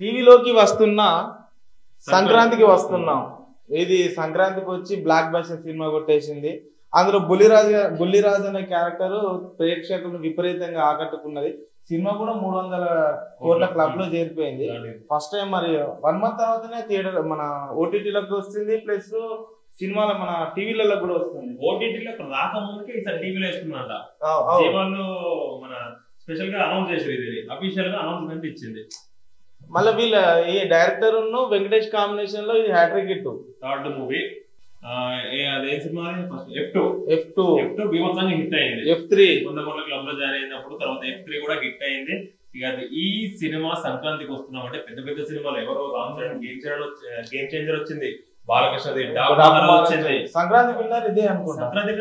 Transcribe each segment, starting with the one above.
టీవీలోకి వస్తున్న సంక్రాంతికి వస్తున్నాం. ఇది సంక్రాంతికి వచ్చి బ్లాక్ బస్టర్ సినిమా కొట్టేసింది. అందులో బుల్లిరాజు అనే క్యారెక్టర్ ప్రేక్షకులను విపరీతంగా ఆకట్టుకున్నది. సినిమా కూడా 300 కోట్ల క్లబ్ లో చేరిపోయింది. ఫస్ట్ టైం మరి 1 month తర్వాతనే థియేటర్ మన ఓటీటీలోకి వస్తుంది, ప్లస్ సినిమాలో మన టీవీలలో కూడా వస్తుంది. ఓటీటీలోకి రాకముందుకే ఈసారి టీవీలో వేసుకున్నారంట. జీవాలు మన స్పెషల్ గా అనౌన్స్ చేసారు, ఇది అఫీషియల్ గా అనౌన్స్మెంట్ ఇచ్చింది. మళ్ళీ వీళ్ళ ఈ డైరెక్టర్ వెంకటేష్ కాంబినేషన్ లో ఇది హ్యాట్రిక్ హిట్. థర్డ్ మూవీ అదేం సినిమా F2 బీభత్సంగా హిట్ అయింది. F3 100 కోట్ల క్లబ్ లో జాయిన్ అయినప్పుడు తర్వాత F3 కూడా హిట్ అయింది. ఇక ఈ సినిమా సంక్రాంతికి వస్తున్నాం అంటే పెద్ద పెద్ద సినిమాలు ఎవరో గేమ్ చేంజర్ వచ్చింది, బాలకృష్ణది వచ్చింది, సంక్రాంతి విన్నర్ ఇదే అనుకుంటా. సంక్రాంతి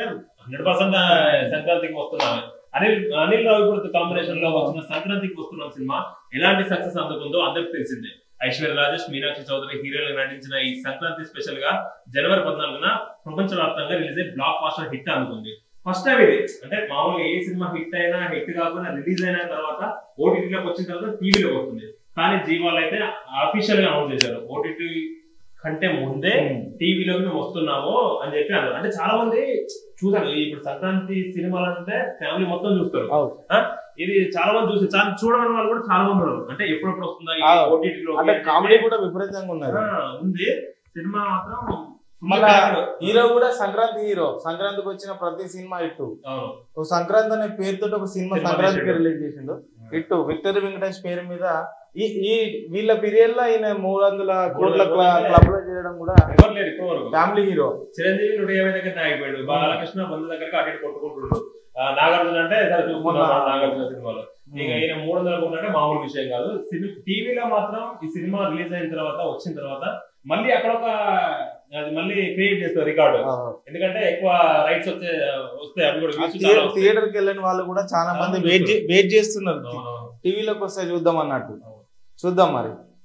100% సంక్రాంతికి వస్తున్నాం. అనిల్ రావిపూడి కాంబినేషన్ లో వచ్చిన సంక్రాంతికి వస్తున్న సినిమా ఎలాంటి సక్సెస్ అందుకుందో అందరికి తెలిసిందే. ఐశ్వర్య రాజేష్, మీనాక్షి చౌదరి హీరోలుగా నటించిన ఈ సంక్రాంతి స్పెషల్ గా జనవరి 14న ప్రపంచవ్యాప్తంగా రిలీజ్ అయ్యి బ్లాక్ బాస్టర్ హిట్ అందుకుంది. ఫస్ట్ టైం ఇది. అంటే మామూలుగా ఏ సినిమా హిట్ అయినా హిట్ కాకుండా రిలీజ్ అయిన తర్వాత ఓటీటీలోకి వచ్చిన తర్వాత టీవీలోకి వస్తుంది. కానీ జీవాలు అయితే అఫీషియల్ గా అనౌన్స్ చేశారు, ఓటీటీ కంటే ముందే టీవీలోకి మేము వస్తున్నాము అని చెప్పి అన్నారు. అంటే చాలా మంది చూసారు. ఇప్పుడు సంక్రాంతి సినిమాలు అంటే ఫ్యామిలీ మొత్తం చూస్తారు. ఇది చాలా మంది చూడని వాళ్ళు కూడా చాలా మంది ఉన్నారు. అంటే ఎప్పుడెప్పుడు వస్తుందా ఓటీటీలో, కామెడీ కూడా విపరీతంగా ఉంది. సినిమా మాత్రం మళ్ళా హీరో కూడా సంక్రాంతి హీరో. సంక్రాంతికి వచ్చిన ప్రతి సినిమా హిట్. సంక్రాంతి అనే పేరుతో ఒక సినిమా సంక్రాంతికి రిలీజ్ చేసిండు, హిట్. విక్టరీ వెంకటేష్ పేరు మీద ఈ వీళ్ళ పీరియడ్ లో ఆయన 300 కోట్ల క్లబ్ లో చేయడం కూడా ఫ్యామిలీ హీరో. చిరంజీవి 150 దగ్గర ఆగిపోయాడు, బాలకృష్ణ 100 దగ్గరకు అటు కొట్టుకుంటుండ్రు. నాగార్జున అంటే నాగార్జున సినిమాలో ఇక ఈయన 300 కోట్లు అంటే మామూలు విషయం కాదు. టీవీలో మాత్రం ఈ సినిమా రిలీజ్ అయిన తర్వాత వచ్చిన తర్వాత మళ్ళీ అక్కడ మళ్ళీ క్రియేట్ చేస్తారు రికార్డు. ఎందుకంటే ఎక్కువ రైట్స్ వస్తే అవి కూడా థియేటర్ కి వెళ్ళిన వాళ్ళు కూడా చాలా మంది వెయిట్ చేస్తున్నారు టీవీలోకి వస్తే చూద్దాం అన్నట్టు. చూద్దాం మరి.